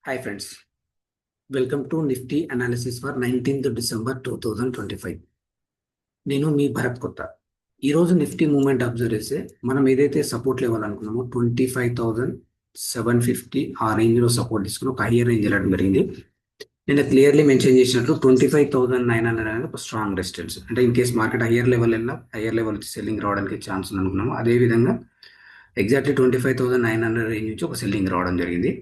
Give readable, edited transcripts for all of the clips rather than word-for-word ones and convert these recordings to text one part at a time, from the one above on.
Hi friends, welcome to Nifty analysis for 19th December 2025. నేను మీ భరత్ కొత్త. ఈరోజు నిఫ్టీ మూవ్మెంట్ అబ్జర్వ్ చేస్తే మనం ఏదైతే సపోర్ట్ లెవెల్ అనుకున్నామో 25,750 ఆ రేంజ్లో సపోర్ట్ తీసుకుని ఒక హయ్యర్ రేంజ్ వెళ్ళడం జరిగింది. నేను క్లియర్లీ మెన్షన్ చేసినట్లు 25,900 అనేది ఒక స్ట్రాంగ్ రెసిస్టెన్స్. అంటే in case market higher level వెళ్ళినా హయ్యర్ లెవెల్ సెల్లింగ్ రావడానికి ఛాన్స్ ఉంది అనుకున్నాము. అదేవిధంగా ఎగ్జాక్ట్లీ 25,900 రేంజ్ నుంచి ఒక సెల్లింగ్ రావడం జరిగింది.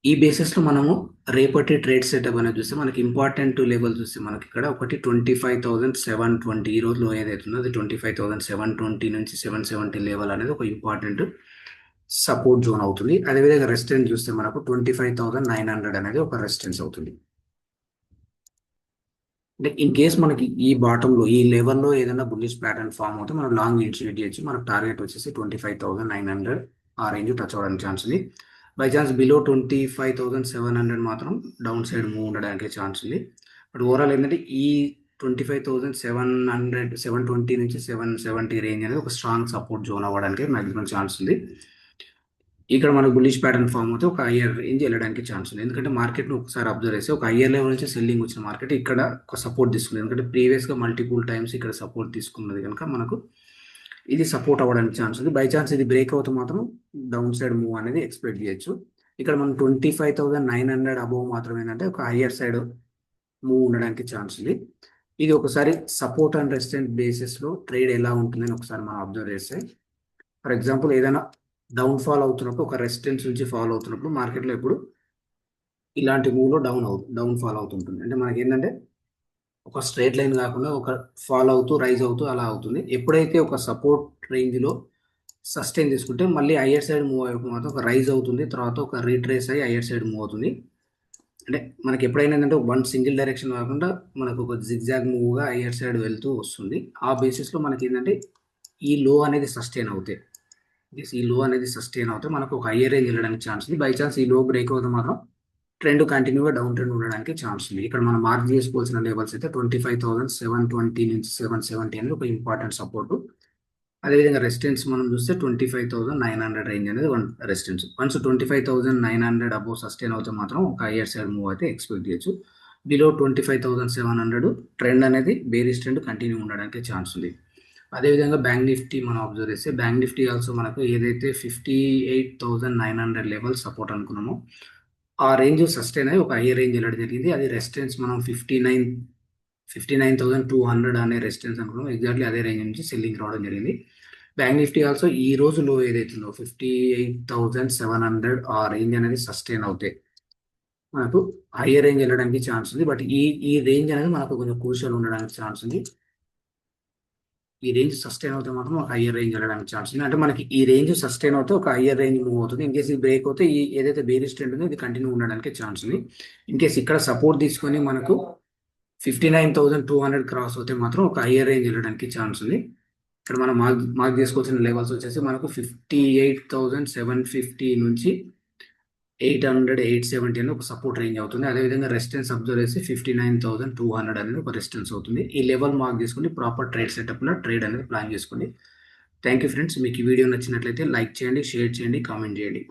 ఈ బేసిస్లో మనము రేపటి ట్రేడ్ సెటప్ అనేది చూస్తే మనకి ఇంపార్టెంట్ లెవెల్ చూస్తే మనకి ఇక్కడ ఒకటి 25,720 ఈ రోజులో ఏదైతుందో అది 25,720 నుంచి 770 లెవెల్ అనేది ఒక ఇంపార్టెంట్ సపోర్ట్ జోన్ అవుతుంది. అదేవిధంగా రెసిస్టెన్స్ చూస్తే మనకు 25,900 అనేది ఒక రెసిస్టెన్స్ అవుతుంది. అంటే ఇన్ కేస్ మనకి ఈ బాటంలో ఈ లెవెల్లో ఏదైనా బుల్లిష్ ప్యాటర్న్ ఫామ్ అవుతే మనం లాంగ్ ఇనిషియేట్ చేయొచ్చు. మనకు టార్గెట్ వచ్చేసి 25,900 ఆ రేంజ్ టచ్ అవ్వడానికి ఛాన్స్ ఉంది. బై ఛాన్స్ బిలో 25,700 మాత్రం డౌన్ సైడ్ మూవ్ ఉండడానికి ఛాన్స్ ఉంది. బట్ ఓవరాల్ ఏంటంటే ఈ 25,720 నుంచి 770 రేంజ్ అనేది ఒక స్ట్రాంగ్ సపోర్ట్ జోన్ అవ్వడానికి మ్యాక్సిమం ఛాన్స్ ఉంది. ఇక్కడ మనకు బుల్లిష్ ప్యాటర్న్ ఫామ్ అవుతే ఒక హయ్యర్ రేంజ్ వెళ్ళడానికి ఛాన్స్ ఉంది. ఎందుకంటే మార్కెట్ను ఒకసారి అబ్జర్వ్ చేస్తే ఒక హయ్యర్ లెవెల్ నుంచి సెల్లింగ్ వచ్చిన మార్కెట్ ఇక్కడ ఒక సపోర్ట్ తీసుకుంది. ఎందుకంటే ప్రీవియస్గా మల్టిపుల్ టైమ్స్ ఇక్కడ సపోర్ట్ తీసుకున్నది కనుక మనకు ఇది సపోర్ట్ అవ్వడానికి ఛాన్స్ ఉంది. బై ఛాన్స్ ఇది బ్రేక్ అవుతే మాత్రం డౌన్ సైడ్ మూవ్ అనేది ఎక్స్పెక్ట్ చేయొచ్చు. ఇక్కడ మనం 25,900 అబోవ్ మాత్రం ఏంటంటే ఒక హయ్యర్ సైడ్ మూవ్ ఉండడానికి ఛాన్స్ ఉంది. ఇది ఒకసారి సపోర్ట్ అండ్ రెసిస్టెంట్ బేసిస్లో ట్రేడ్ ఎలా ఉంటుందని ఒకసారి మనం అబ్జర్వ్ చేస్తే, ఫర్ ఎగ్జాంపుల్ ఏదైనా డౌన్ ఫాల్ అవుతున్నప్పుడు ఒక రెసిస్టెన్స్ నుంచి ఫాల్ అవుతున్నప్పుడు మార్కెట్లో ఎప్పుడు ఇలాంటి మూవ్లో డౌన్ ఫాల్ అవుతుంటుంది. అంటే మనకి ఏంటంటే ఒక స్ట్రైట్ లైన్ కాకుండా ఒక ఫాల్ అవుతూ రైజ్ అవుతూ అలా అవుతుంది. ఎప్పుడైతే ఒక సపోర్ట్ రేంజ్లో సస్టైన్ తీసుకుంటే మళ్ళీ హయ్యర్ సైడ్ మూవ్ అయ్యే మాత్రం ఒక రైజ్ అవుతుంది, తర్వాత ఒక రీట్రేస్ అయ్యి హయ్యర్ సైడ్ మూవ్ అవుతుంది. అంటే మనకి ఎప్పుడైనా ఏంటంటే వన్ సింగిల్ డైరెక్షన్ కాకుండా మనకు ఒక జిగ్జాగ్ మూవ్గా హయ్యర్ సైడ్ వెళ్తూ వస్తుంది. ఆ బేసిస్లో మనకి ఏంటంటే ఈ లో అనేది సస్టైన్ అవుతాయి. ఈ లో అనేది సస్టైన్ అవుతే మనకు ఒక హయ్యర్ రేంజ్ వెళ్ళడానికి ఛాన్స్ ఉంది. బై ఛాన్స్ ఈ లో బ్రేక్ అవుతే మాత్రం ట్రెండ్ కంటిన్యూగా డౌన్ ట్రెండ్ ఉండడానికి ఛాన్స్ ఉంది. ఇక్కడ మనం మార్క్ చేసుకోవాల్సిన లెవెల్స్ అయితే 25,720 నుంచి 770 అనేది ఒక ఇంపార్టెంట్ సపోర్ట్. అదేవిధంగా రెసిస్టెన్స్ మనం చూస్తే 25,900 రేంజ్ అనేది one resistance. Once 25,900 above sustain అవుతే మాత్రం ఒక హయ్యర్ సైడ్ మూవ్ అయితే ఎక్స్పెక్ట్ చేయొచ్చు. బిలో 25,700 ట్రెండ్ అనేది బేరిష్ ట్రెండ్ కంటిన్యూ ఉండడానికి ఛాన్స్ ఉంది. అదేవిధంగా బ్యాంక్ నిఫ్టీ మనం అబ్జర్వ్ చేస్తే బ్యాంక్ నిఫ్టీ ఆల్సో మనకు ఏదైతే 58,900 లెవెల్ సపోర్ట్ అనుకున్నామో ఆ రేంజ్ సస్టైన్ అయ్యి ఒక హయ్యర్ రేంజ్ వెళ్ళడం జరిగింది. అది రెసిస్టెన్స్ మనం 59,200 అనే రెసిస్టెన్స్ అనుకున్నాం. ఎగ్జాక్ట్లీ అదే రేంజ్ నుంచి సెల్లింగ్ రావడం జరిగింది. బ్యాంక్ నిఫ్టీ ఆల్సో ఈ రోజు లో ఏదైతుందో 58,700 ఆ రేంజ్ అనేది సస్టైన్ అవుతాయి మనకు హయ్యర్ రేంజ్ వెళ్ళడానికి ఛాన్స్ ఉంది. బట్ ఈ రేంజ్ అనేది మనకు కొంచెం క్రూషియల్ ఉండడానికి ఛాన్స్ ఉంది. ఈ రేంజ్ సస్టైన్ అవుతే మాత్రం ఒక హయ్యర్ రేంజ్ వెళ్ళడానికి ఛాన్స్ ఉంది. అంటే మనకి ఈ రేంజ్ సస్టైన్ అవుతే ఒక హయ్యర్ రేంజ్ మూవ్ అవుతుంది. ఇన్ కేసు ఇది బ్రేక్ అవుతే ఈ ఏదైతే బేరిష్ ట్రెండ్ ఉందో ఇది కంటిన్యూ ఉండడానికి ఛాన్స్ ఉంది. ఇన్ కేసు ఇక్కడ సపోర్ట్ తీసుకొని మనకు 59,200 క్రాస్ అవుతే మాత్రం ఒక హయ్యర్ రేంజ్ వెళ్ళడానికి ఛాన్స్ ఉంది. ఇక్కడ మనం మార్క్ చేసుకోవాల్సిన లెవెల్స్ వచ్చేసి మనకు 58,750 నుంచి 800, 870 అని ఒక సపోర్ట్ రేంజ్ అవుతుంది. అదేవిధంగా రెసిస్టెన్స్ అబ్జర్వ్ చేసి 59,200 అనేది ఒక రెసిస్టెన్స్ అవుతుంది. ఈ లెవెల్ మార్క్ చేసుకుని ప్రాపర్ ట్రేడ్ సెటప్లో ట్రేడ్ అనేది ప్లాన్ చేసుకోండి. Thank you friends. మీకు ఈ వీడియో నచ్చినట్లయితే లైక్ చేయండి, షేర్ చేయండి, కామెంట్ చేయండి.